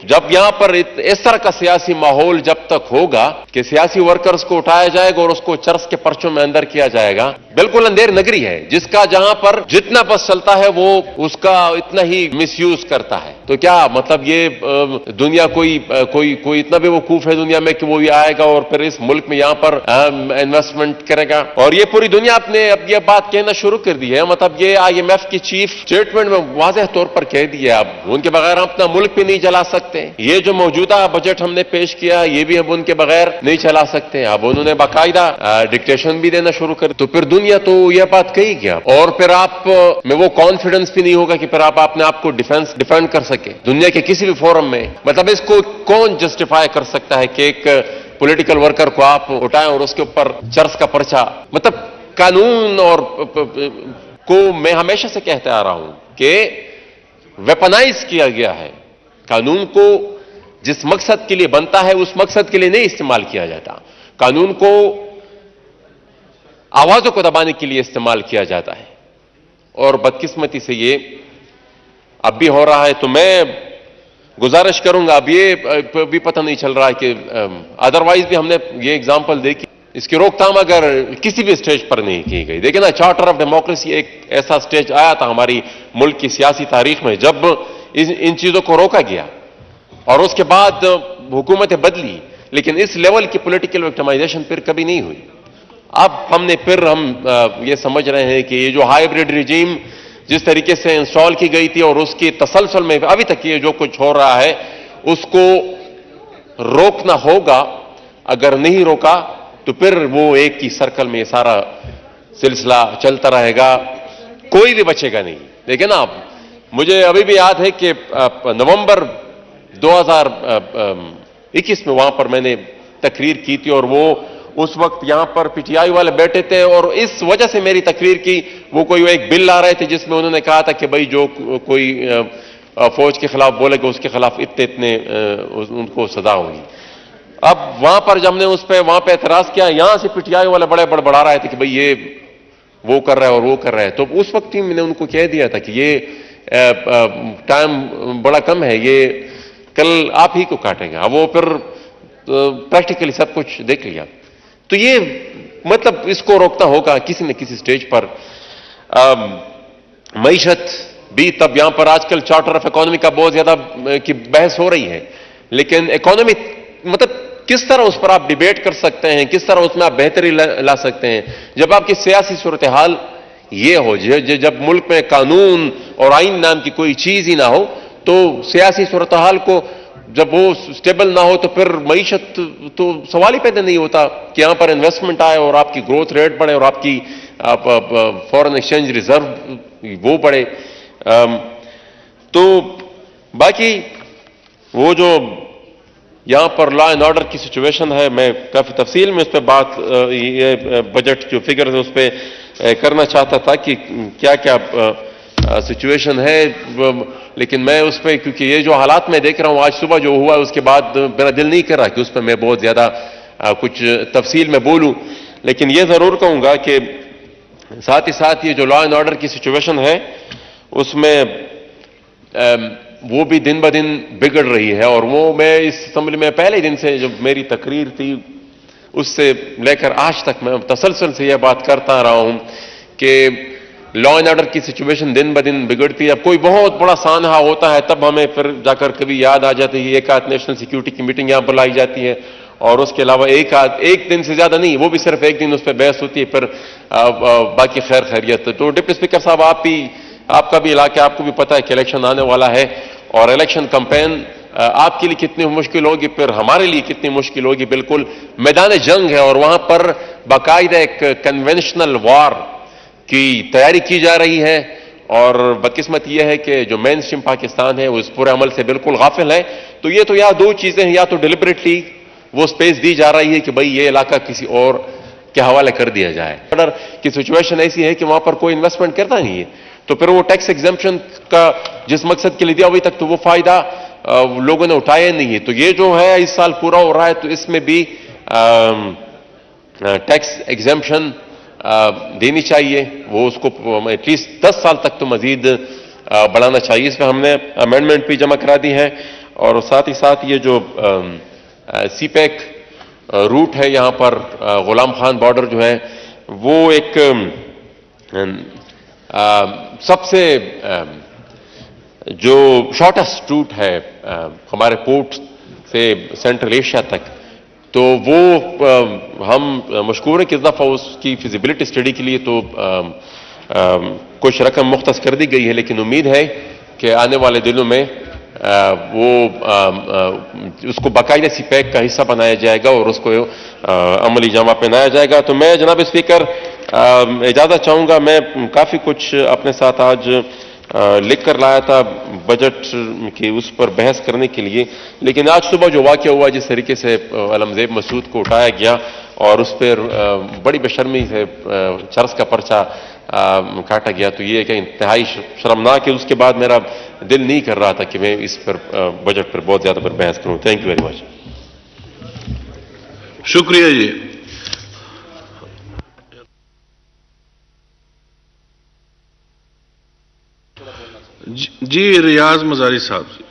جب یہاں پر اس طرح کا سیاسی ماحول جب تک ہوگا کہ سیاسی ورکرز کو اٹھایا جائے گا اور اس کو چرس کے پرچوں میں اندر کیا جائے گا، بالکل اندھیر نگری ہے جس کا جہاں پر جتنا بس چلتا ہے وہ اس کا اتنا ہی مس یوز کرتا ہے۔ تو کیا مطلب یہ دنیا کوئی اتنا بے وقوف ہے دنیا میں کہ وہ آئے گا اور پھر اس ملک میں یہاں پر انویسٹمنٹ کرے گا؟ اور یہ پوری دنیا نے اب یہ بات کہنا شروع کر دی ہے، مطلب یہ IMF کی چیف اسٹیٹمنٹ میں واضح طور پر کہہ دیا اب ان کے بغیر ہم اپنا ملک بھی نہیں چلا سکتے۔ یہ جو موجودہ بجٹ ہم نے پیش کیا یہ بھی ہم ان کے بغیر نہیں چلا سکتے۔ اب انہوں نے باقاعدہ ڈکٹیشن بھی دینا شروع کر، تو پھر دنیا تو یہ بات کہی گیا، اور پھر آپ میں وہ کانفیڈنس بھی نہیں ہوگا کہ پھر آپ اپنے آپ کو ڈیفینڈ کر سکے دنیا کے کسی بھی فورم میں۔ مطلب اس کو کون جسٹیفائی کر سکتا ہے کہ ایک پولیٹیکل ورکر کو آپ اٹھائیں اور اس کے اوپر چرس کا پرچہ؟ مطلب قانون اور کو میں ہمیشہ سے کہتے آ رہا ہوں کہ ویپنائز کیا گیا ہے۔ قانون کو جس مقصد کے لیے بنتا ہے اس مقصد کے لیے نہیں استعمال کیا جاتا۔ قانون کو آوازوں کو دبانے کے لیے استعمال کیا جاتا ہے، اور بدقسمتی سے یہ اب بھی ہو رہا ہے۔ تو میں گزارش کروں گا، اب یہ بھی پتہ نہیں چل رہا ہے کہ ادروائز بھی ہم نے یہ اگزامپل دیکھی، اس کی روک تھام اگر کسی بھی سٹیج پر نہیں کی گئی۔ دیکھیں نا، چارٹر آف ڈیموکریسی ایک ایسا سٹیج آیا تھا ہماری ملک کی سیاسی تاریخ میں جب ان چیزوں کو روکا گیا، اور اس کے بعد حکومتیں بدلی، لیکن اس لیول کی پولیٹیکل وکٹمائزیشن پھر کبھی نہیں ہوئی۔ اب ہم یہ سمجھ رہے ہیں کہ یہ جو ہائیبریڈ ریجیم جس طریقے سے انسٹال کی گئی تھی اور اس کی تسلسل میں ابھی تک یہ جو کچھ ہو رہا ہے اس کو روکنا ہوگا۔ اگر نہیں روکا تو پھر وہ ایک ہی سرکل میں یہ سارا سلسلہ چلتا رہے گا، کوئی بھی بچے گا نہیں۔ دیکھیں نا، مجھے ابھی بھی یاد ہے کہ نومبر 2021 میں وہاں پر میں نے تقریر کی تھی، اور وہ اس وقت یہاں پر PTI والے بیٹھے تھے، اور اس وجہ سے میری تقریر کی، وہ کوئی ایک بل لا رہے تھے جس میں انہوں نے کہا تھا کہ بھئی جو کوئی فوج کے خلاف بولے گا اس کے خلاف اتنے ان کو سزا ہوگی۔ اب وہاں پر جب ہم نے وہاں پہ اعتراض کیا، یہاں سے PTI والے بڑے بڑھا رہے تھے کہ بھئی یہ وہ کر رہا ہے اور وہ کر رہا ہے۔ تو اس وقت ہی میں نے ان کو کہہ دیا تھا کہ یہ ٹائم بڑا کم ہے، یہ کل آپ ہی کو کاٹیں گا۔ اب وہ پھر پریکٹیکلی سب کچھ دیکھ لیا۔ تو یہ مطلب اس کو روکنا ہوگا کسی نہ کسی سٹیج پر۔ معیشت بھی تب یہاں پر آج کل چارٹر آف اکانومی کا بہت زیادہ کی بحث ہو رہی ہے، لیکن اکانومی مطلب کس طرح اس پر آپ ڈیبیٹ کر سکتے ہیں، کس طرح اس میں آپ بہتری لا سکتے ہیں جب آپ کی سیاسی صورتحال یہ ہو، جب ملک میں قانون اور آئین نام کی کوئی چیز ہی نہ ہو، تو سیاسی صورتحال کو جب وہ سٹیبل نہ ہو تو پھر معیشت تو سوال ہی پیدا نہیں ہوتا کہ یہاں پر انویسٹمنٹ آئے اور آپ کی گروتھ ریٹ بڑھے اور آپ کی فورن ایکسچینج ریزرو وہ بڑھے۔ تو باقی وہ جو یہاں پر لا اینڈ آرڈر کی سچویشن ہے، میں کافی تفصیل میں اس پہ بات یہ بجٹ جو فگر ہے اس پہ کرنا چاہتا تھا کہ کیا کیا سچویشن ہے، لیکن میں اس پہ کیونکہ یہ جو حالات میں دیکھ رہا ہوں آج صبح جو ہوا اس کے بعد میرا دل نہیں کر رہا کہ اس پہ میں بہت زیادہ کچھ تفصیل میں بولوں، لیکن یہ ضرور کہوں گا کہ ساتھ ہی ساتھ یہ جو لا اینڈ آرڈر کی سچویشن ہے اس میں وہ بھی دن بہ دن بگڑ رہی ہے، اور وہ میں اس اسمبلی میں پہلے دن سے جب میری تقریر تھی اس سے لے کر آج تک میں تسلسل سے یہ بات کرتا رہا ہوں کہ لا اینڈ آرڈر کی سچویشن دن بہ دن بگڑتی ہے۔ اب کوئی بہت بڑا سانحہ ہوتا ہے تب ہمیں پھر جا کر کبھی یاد آ جاتی ہے، ایک آدھ نیشنل سیکیورٹی کی میٹنگ یہاں پر لائی جاتی ہے، اور اس کے علاوہ ایک دن سے زیادہ نہیں، وہ بھی صرف ایک دن اس پہ بحث ہوتی ہے، پھر باقی خیر خیریت۔ تو ڈپٹی اسپیکر صاحب آپ کا بھی علاقہ آپ کو بھی پتہ ہے کہ الیکشن آنے والا ہے، اور الیکشن کمپین آپ کے لیے کتنی مشکل ہوگی، پھر ہمارے لیے کتنی مشکل ہوگی۔ بالکل میدان جنگ ہے، اور وہاں پر باقاعدہ ایک کنونشنل وار کی تیاری کی جا رہی ہے، اور بدقسمت یہ ہے کہ جو مین اسٹریم پاکستان ہے وہ اس پورے عمل سے بالکل غافل ہے۔ تو یہ تو یا دو چیزیں ہیں، یا تو ڈیلیبریٹلی وہ سپیس دی جا رہی ہے کہ بھئی یہ علاقہ کسی اور کے حوالے کر دیا جائے، آرڈر کی سچویشن ایسی ہے کہ وہاں پر کوئی انویسٹمنٹ کرتا نہیں ہے، تو پھر وہ ٹیکس ایگزمپشن کا جس مقصد کے لیے دیا ابھی تک تو وہ فائدہ لوگوں نے اٹھایا نہیں ہے۔ تو یہ جو ہے اس سال پورا ہو رہا ہے تو اس میں بھی ٹیکس ایگزمپشن دینی چاہیے، وہ اس کو ایٹ لیسٹ 10 سال تک تو مزید بڑھانا چاہیے۔ اس میں ہم نے امینڈمنٹ بھی جمع کرا دی ہے، اور ساتھ ہی ساتھ یہ جو سی پیک روٹ ہے یہاں پر غلام خان بارڈر جو ہے وہ ایک سب سے جو شارٹیسٹ روٹ ہے ہمارے پورٹ سے سینٹرل ایشیا تک، تو وہ ہم مشکور ہیں کہ اس دفعہ اس کی فیزیبلٹی اسٹڈی کے لیے تو کچھ رقم مختص کر دی گئی ہے، لیکن امید ہے کہ آنے والے دنوں میں وہ اس کو باقاعدہ سی پیک کا حصہ بنایا جائے گا اور اس کو عملی جامہ پہنایا جائے گا۔ تو میں جناب اسپیکر اجازت چاہوں گا، میں کافی کچھ اپنے ساتھ آج لکھ کر لایا تھا بجٹ کی اس پر بحث کرنے کے لیے، لیکن آج صبح جو واقعہ ہوا جس طریقے سے علمزیب مسعود کو اٹھایا گیا اور اس پر بڑی بے شرمی سے چرس کا پرچہ کاٹا گیا، تو یہ کہ انتہائی شرمناک ہے۔ اس کے بعد میرا دل نہیں کر رہا تھا کہ میں اس پر بجٹ پر بہت زیادہ پر بحث کروں۔ Thank you very much. شکریہ جی۔ جی ریاض مزاری صاحب جی۔